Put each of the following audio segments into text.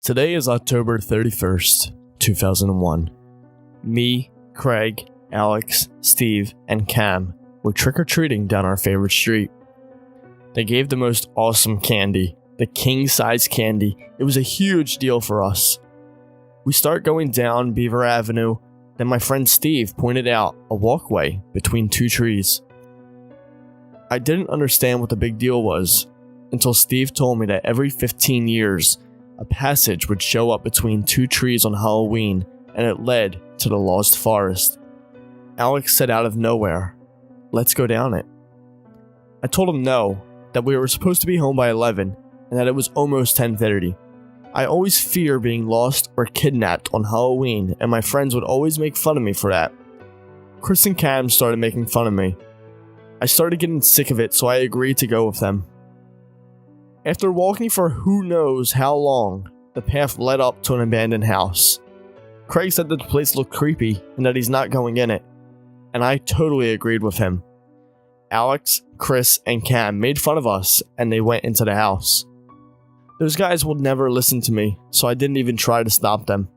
Today is October 31st, 2001. Me, Craig, Alex, Steve, and Cam were trick-or-treating down our favorite street. They gave the most awesome candy, the king-size candy. It was a huge deal for us. We start going down Beaver Avenue, then my friend Steve pointed out a walkway between two trees. I didn't understand what the big deal was until Steve told me that every 15 years, a passage would show up between two trees on Halloween, and it led to the Lost Forest. Alex said out of nowhere, "Let's go down it." I told him no, that we were supposed to be home by 11, and that it was almost 10:30. I always fear being lost or kidnapped on Halloween, and my friends would always make fun of me for that. Chris and Cam started making fun of me. I started getting sick of it, so I agreed to go with them. After walking for who knows how long, the path led up to an abandoned house. Craig said that the place looked creepy and that he's not going in it, and I totally agreed with him. Alex, Chris, and Cam made fun of us, and they went into the house. Those guys would never listen to me, so I didn't even try to stop them.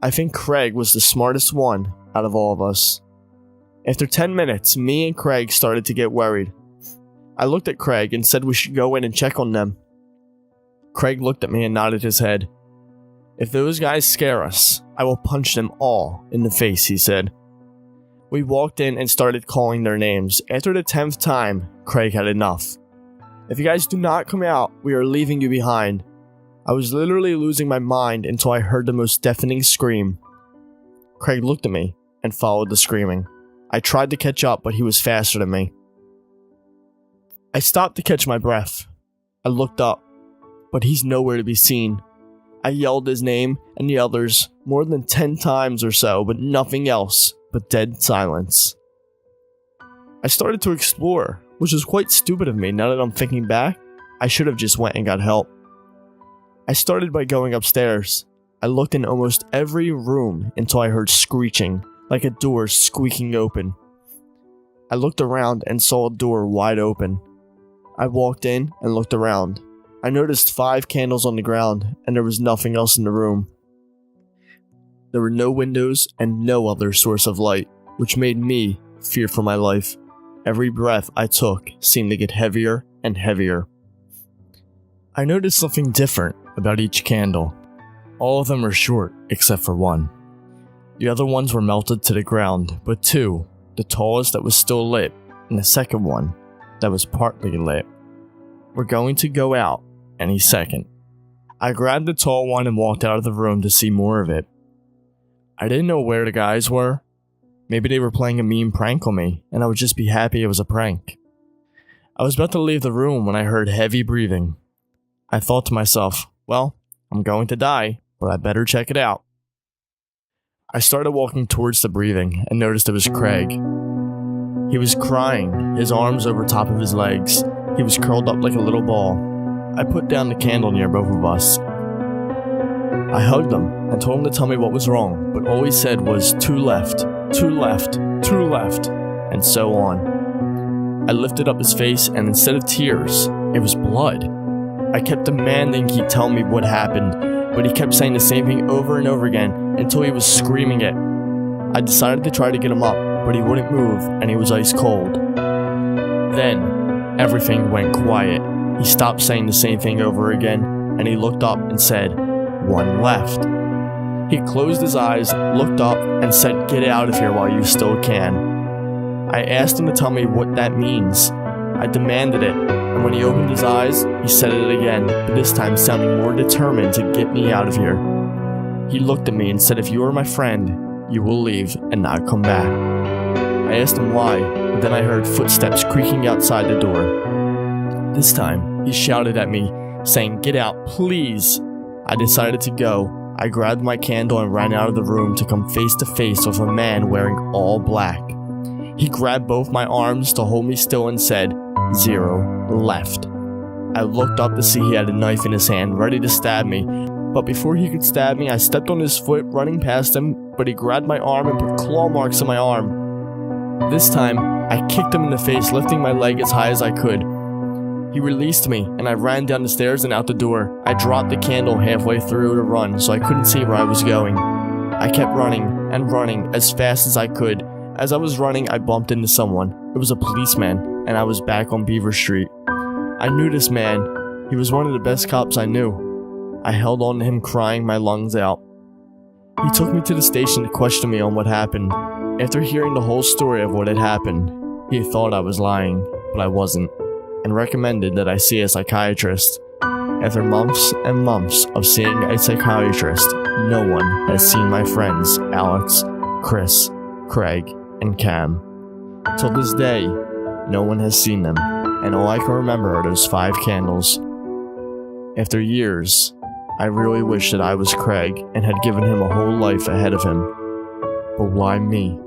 I think Craig was the smartest one out of all of us. After 10 minutes, me and Craig started to get worried. I looked at Craig and said we should go in and check on them. Craig looked at me and nodded his head. "If those guys scare us, I will punch them all in the face," he said. We walked in and started calling their names. After the 10th time, Craig had enough. "If you guys do not come out, we are leaving you behind." I was literally losing my mind until I heard the most deafening scream. Craig looked at me and followed the screaming. I tried to catch up, but he was faster than me. I stopped to catch my breath. I looked up, but he's nowhere to be seen. I yelled his name and the others more than 10 times or so, but nothing else but dead silence. I started to explore, which was quite stupid of me now that I'm thinking back. I should have just went and got help. I started by going upstairs. I looked in almost every room until I heard screeching, like a door squeaking open. I looked around and saw a door wide open. I walked in and looked around. I noticed 5 candles on the ground, and there was nothing else in the room. There were no windows and no other source of light, which made me fear for my life. Every breath I took seemed to get heavier and heavier. I noticed something different about each candle. All of them were short, except for one. The other ones were melted to the ground, but 2, the tallest that was still lit, and the second one that was partly lit, were going to go out any second. I grabbed the tall one and walked out of the room to see more of it. I didn't know where the guys were. Maybe they were playing a mean prank on me, and I would just be happy it was a prank. I was about to leave the room when I heard heavy breathing. I thought to myself, well, I'm going to die, but I better check it out. I started walking towards the breathing and noticed it was Craig. He was crying, his arms over top of his legs. He was curled up like a little ball. I put down the candle near both of us. I hugged him and told him to tell me what was wrong, but all he said was 2 left, 2 left, 2 left, and so on. I lifted up his face, and instead of tears, it was blood. I kept demanding he tell me what happened, but he kept saying the same thing over and over again until he was screaming it. I decided to try to get him up, but he wouldn't move, and he was ice cold. Then, everything went quiet. He stopped saying the same thing over again, and he looked up and said, 1 left. He closed his eyes, looked up, and said, "Get out of here while you still can." I asked him to tell me what that means. I demanded it, and when he opened his eyes, he said it again, but this time sounding more determined to get me out of here. He looked at me and said, "If you are my friend, you will leave and not come back." I asked him why, but then I heard footsteps creaking outside the door. This time, he shouted at me, saying, "Get out, please." I decided to go. I grabbed my candle and ran out of the room to come face to face with a man wearing all black. He grabbed both my arms to hold me still and said, 0 left. I looked up to see he had a knife in his hand, ready to stab me, but before he could stab me, I stepped on his foot, running past him, but he grabbed my arm and put claw marks on my arm. This time, I kicked him in the face, lifting my leg as high as I could. He released me, and I ran down the stairs and out the door. I dropped the candle halfway through the run, so I couldn't see where I was going. I kept running and running as fast as I could. As I was running, I bumped into someone. It was a policeman, and I was back on Beaver Street. I knew this man. He was one of the best cops I knew. I held on to him, crying my lungs out. He took me to the station to question me on what happened. After hearing the whole story of what had happened, he thought I was lying, but I wasn't, and recommended that I see a psychiatrist. After months and months of seeing a psychiatrist, no one has seen my friends Alex, Chris, Craig, and Cam. Till this day, no one has seen them, and all I can remember are those 5 candles. After years, I really wish that I was Craig and had given him a whole life ahead of him. But why me?